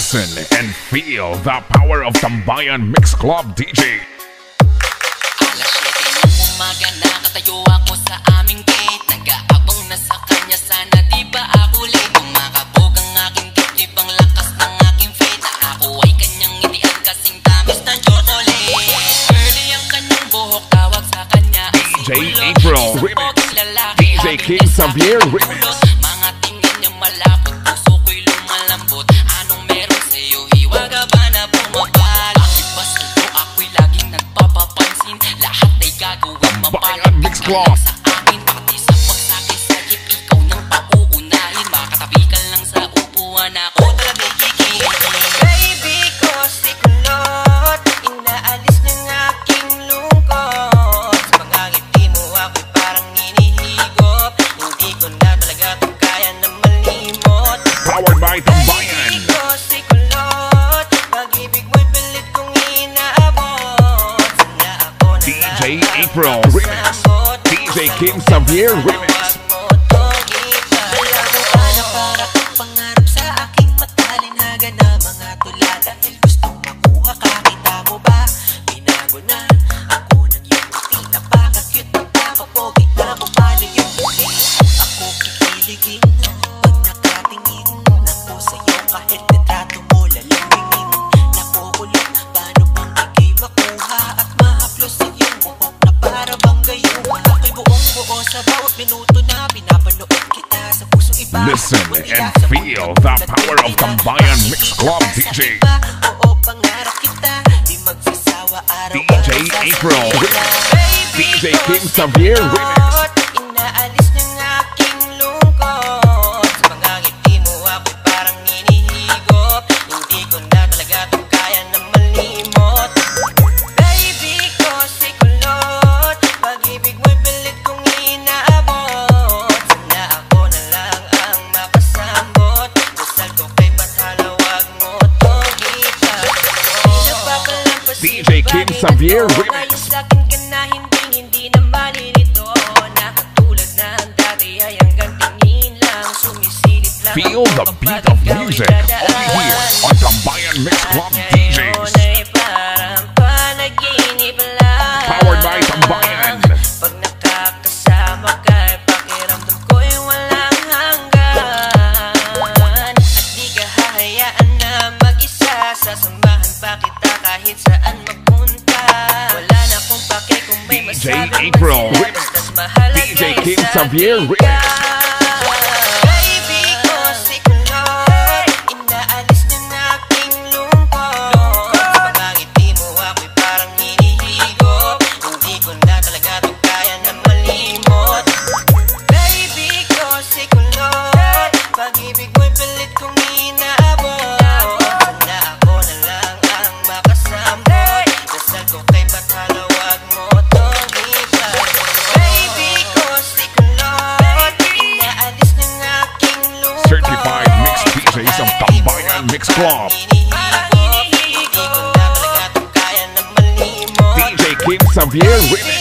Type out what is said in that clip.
Listen and feel the power of Tambayan Mix Club DJ. Alas 7 ng umaga, nakatayo ako sa aming gate. Nag-aabang na sa kanya, sana di ba ako late. Kumakabog ang aking dibdib, ang lakas ng aking faith. Na ako ay kanyang ngitian kasing tamis ng chocolate. Early ang kanyang buhok, tawag sa kanya DJ April Remix, DJ King Xavier Remix. Mga tingin niya malapot, puso ko'y lumalambot. Anong meron sa'yo, hiwaga ba na bumabal? Bakit ba sa'yo ako'y laging nagpapapansin? Lahat ay gagawin Tambayan Mix Club. sa akin, pati sa pagsakay sa jeep, ikaw nang pauunahin. Makatabi ka lang sa upuan, ako talaga'y kikihin. Baby ko si kulot, inaalis ng aking lungkot. Sa mga ngiti mo ako'y parang hinihigop. Hindi ko na talaga ito kaya na malimot. Powered by Tambayan. Baby ko si kulot, pag-ibig mo'y pilit kong inaabot. Sana ako na DJ lang April ang Remix, makasabot. DJ King Xavier Remix. Para kang pangarap sa aking matalinhaga na mga tula. Dahil gustong makuha ka, kita mo ba? Binago na ako ng iyong ngiti. Napaka-cute, napaka-pogi na kupalo yung ngiti. Ako kikiligin pag nakatingin ako sa'yo, kahit litrato mo lalawingin. Nakukulong, paano bang ikay makuha at mahaplos sa iyong buhok na para bang gayon? Ako'y buong buo sa bawat minuto na pinapanood kita sa puso iba. Listen and feel the power of Tambayan Mix Club DJ. Oo, pangarap kita, di magsasawa araw. DJ April Remix, DJ King Xavier Remix. Inaalis ng aking lungkot. Sa mga ngiti mo ako'y parang hinihigop. Hindi ko na talaga ito kaya na malimot. Baby ko si kulot, pag-ibig mo'y pilit kong inaabot. Sana ako na lang ang makasambot. Dasal ko kay Bathala, wag mo itong itatanong. DJ King Xavier Remix. Sa'kin ka na hindi na malilito. Nakatulad na ang dati ay hanggang tingin lang. Sumisilip lang. Feel the beat of music only here on Tambayan Mix Club DJs. Powered by Tambayan. Pag nakakasama ka, pakiramdam ko'y walang hanggan. At di ka hahayaan na mag-isa. Sasamahan pa kita kahit saan magpunta. Wala na kung pake kung may DJ masabing April masila. Remix, Basta't mahalaga DJ King sa Xavier akin Remix. ka. Baby ko si kulot, inaalis ng aking lungkot. Sa mga ngiti mo ako'y parang hinihigop. Hindi ko na talaga ito kaya na malimot. Baby ko si kulot, pag-ibig mo'y pilit kong inaabot. Sana ako na lang ang makasambot. Dasal ko kay Bathala, wag mo itong itanong. Baby ko si kulot, inaalis ng aking lungkot. Certified Mix DJs of Tambayan Mix Club. Hindi ko na talaga ito kaya na malimot. DJ King Xavier Remix.